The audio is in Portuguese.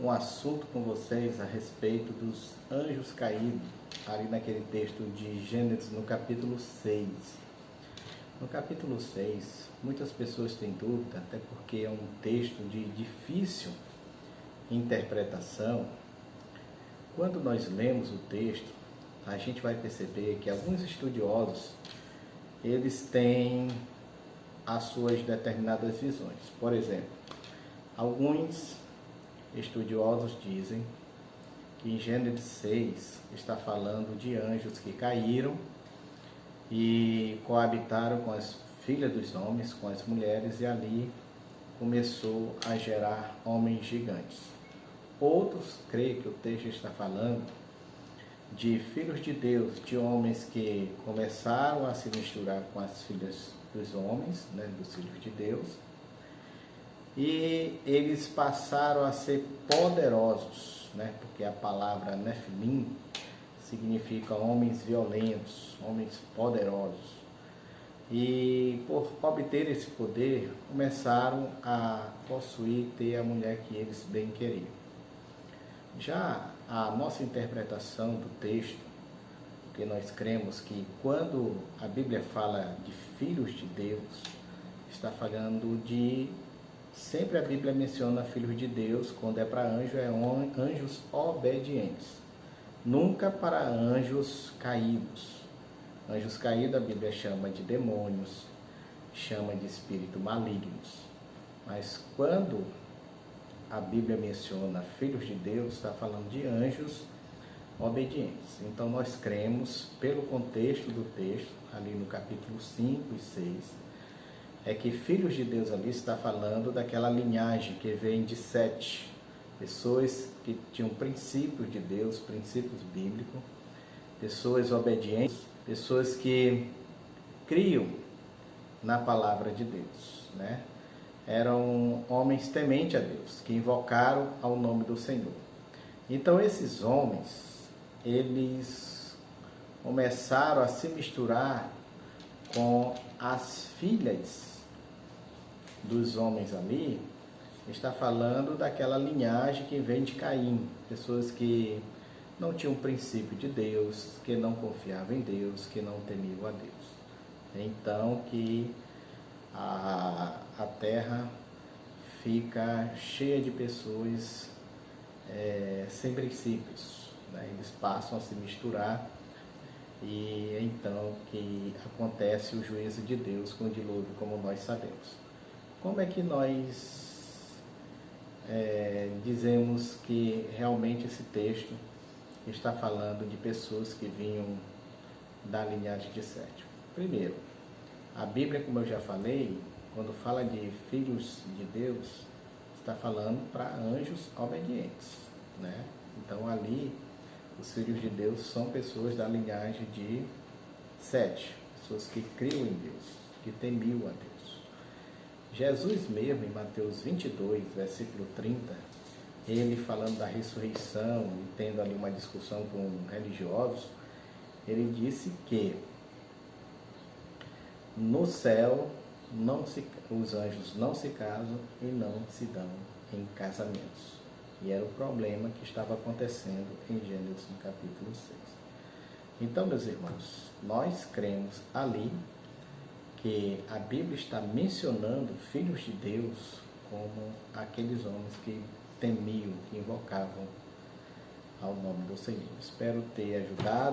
um assunto com vocês a respeito dos anjos caídos, ali naquele texto de Gênesis, no capítulo 6. No capítulo 6, muitas pessoas têm dúvida, até porque é um texto de difícil interpretação. Quando nós lemos o texto, a gente vai perceber que alguns estudiosos, eles têm as suas determinadas visões. Por exemplo, alguns estudiosos dizem que em Gênesis 6 está falando de anjos que caíram e coabitaram com as filhas dos homens, com as mulheres, e ali começou a gerar homens gigantes. Outros creem que o texto está falando de filhos de Deus, de homens que começaram a se misturar com as filhas dos homens, dos filhos de Deus, e eles passaram a ser poderosos, porque a palavra Nefilim significa homens violentos, homens poderosos. E por obter esse poder, começaram a possuir, ter a mulher que eles bem queriam. Já a nossa interpretação do texto, porque nós cremos que quando a Bíblia fala de filhos de Deus, está falando de... Sempre a Bíblia menciona filhos de Deus, quando é para anjo, é anjos obedientes. Nunca para anjos caídos. Anjos caídos a Bíblia chama de demônios, chama de espíritos malignos. Mas quando a Bíblia menciona filhos de Deus, está falando de anjos obedientes. Então nós cremos, pelo contexto do texto, ali no capítulo 5 e 6, é que filhos de Deus ali está falando daquela linhagem que vem de Sete, pessoas que tinham princípios de Deus, princípios bíblicos, pessoas obedientes, pessoas que criam na palavra de Deus, Eram homens tementes a Deus, que invocaram ao nome do Senhor. Então esses homens, eles começaram a se misturar com as filhas dos homens ali. Está falando daquela linhagem que vem de Caim, pessoas que não tinham princípio de Deus, que não confiavam em Deus, que não temiam a Deus. Então que a terra fica cheia de pessoas sem princípios, Eles passam a se misturar, e então que acontece o juízo de Deus com o dilúvio, como nós sabemos. Como é que nós dizemos que realmente esse texto está falando de pessoas que vinham da linhagem de Sete? Primeiro, a Bíblia, como eu já falei, quando fala de filhos de Deus, está falando para anjos obedientes, Então ali, os filhos de Deus são pessoas da linhagem de Sete, pessoas que criam em Deus, que temiam a Deus. Jesus mesmo, em Mateus 22, versículo 30, ele falando da ressurreição e tendo ali uma discussão com religiosos, ele disse que no céu os anjos não se casam e não se dão em casamentos. E era o problema que estava acontecendo em Gênesis, no capítulo 6. Então, meus irmãos, nós cremos ali que a Bíblia está mencionando filhos de Deus como aqueles homens que temiam, que invocavam ao nome do Senhor. Espero ter ajudado.